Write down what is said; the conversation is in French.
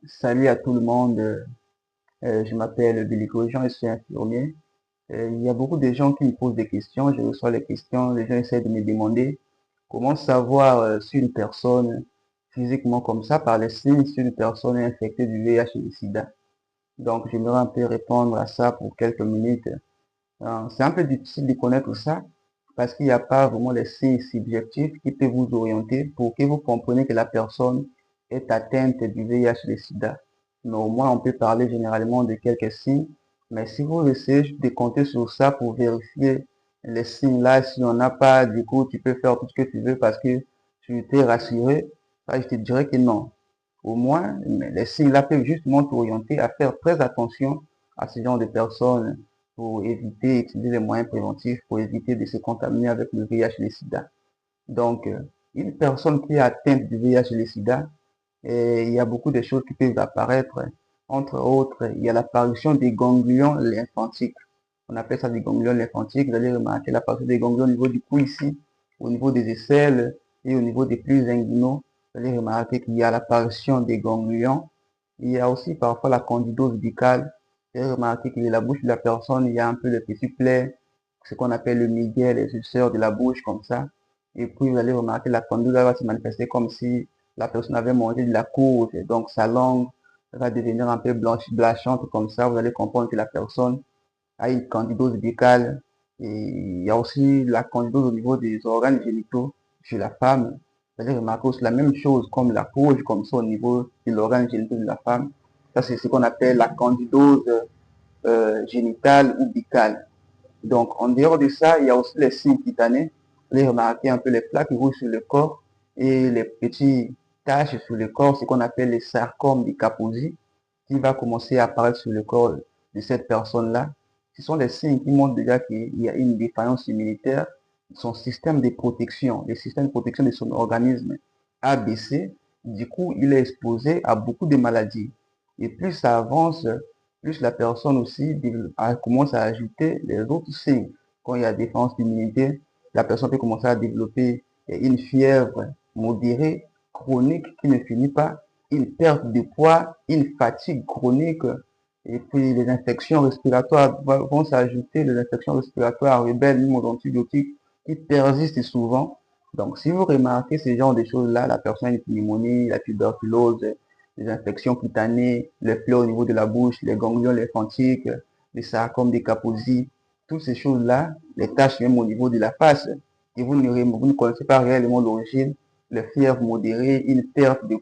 Salut à tout le monde. Je m'appelle Billy Grosjean et je suis infirmier. Il y a beaucoup de gens qui me posent des questions. Je reçois les questions. Les gens essaient de me demander comment savoir si une personne, physiquement comme ça, par les signes, si une personne est infectée du VIH et du SIDA. Donc, j'aimerais un peu répondre à ça pour quelques minutes. C'est un peu difficile de connaître ça parce qu'il n'y a pas vraiment les signes subjectifs qui peuvent vous orienter pour que vous compreniez que la personne est atteinte du VIH et du SIDA. Mais au moins, on peut parler généralement de quelques signes. Mais si vous essayez de compter sur ça pour vérifier les signes là, si on n'a pas, du coup, tu peux faire tout ce que tu veux parce que tu t'es rassuré, ça, je te dirais que non. Au moins, les signes là peuvent justement t'orienter à faire très attention à ce genre de personnes pour éviter, utiliser les moyens préventifs pour éviter de se contaminer avec le VIH et le sida. Donc, une personne qui est atteinte du VIH et le sida, et il y a beaucoup de choses qui peuvent apparaître. Entre autres, il y a l'apparition des ganglions lymphantiques. On appelle ça des ganglions lymphantiques. Vous allez remarquer l'apparition des ganglions au niveau du cou ici, au niveau des aisselles et au niveau des plus inguinaux. Vous allez remarquer qu'il y a l'apparition des ganglions. Il y a aussi parfois la candidose buccale. Vous allez remarquer que la bouche de la personne, il y a un peu de petits plaies, ce qu'on appelle le miguel, les ulcères de la bouche comme ça. Et puis vous allez remarquer la candidose va se manifester comme si la personne avait mangé de la courge, donc sa langue va devenir un peu blanchante comme ça. Vous allez comprendre que la personne a une candidose buccale. Et il y a aussi la candidose au niveau des organes génitaux chez la femme. Vous allez remarquer aussi la même chose comme la courge, comme ça au niveau de l'organe génital de la femme. Ça, c'est ce qu'on appelle la candidose génitale ou buccale. Donc, en dehors de ça, il y a aussi les signes cutanés. Vous allez remarquer un peu les plaques rouges sur le corps et les petites taches sur le corps, ce qu'on appelle les sarcomes de Kaposi, qui va commencer à apparaître sur le corps de cette personne-là. Ce sont des signes qui montrent déjà qu'il y a une défaillance immunitaire. Son système de protection, le système de protection de son organisme a baissé. Du coup, il est exposé à beaucoup de maladies. Et plus ça avance, plus la personne aussi commence à ajouter les autres signes. Quand il y a défense d'immunité, la personne peut commencer à développer une fièvre modérée, chronique qui ne finit pas, une perte de poids, une fatigue chronique, et puis les infections respiratoires vont s'ajouter, les infections respiratoires rebelles, antibiotiques, qui persistent souvent. Donc, si vous remarquez ce genre de choses-là, la personne a une pneumonie, la tuberculose, les infections cutanées, les plaies au niveau de la bouche, les ganglions lymphantiques, les sarcomes des Kaposi, toutes ces choses-là, les taches même au niveau de la face, et vous ne connaissez pas réellement l'origine, les fièvres modérées, une perte de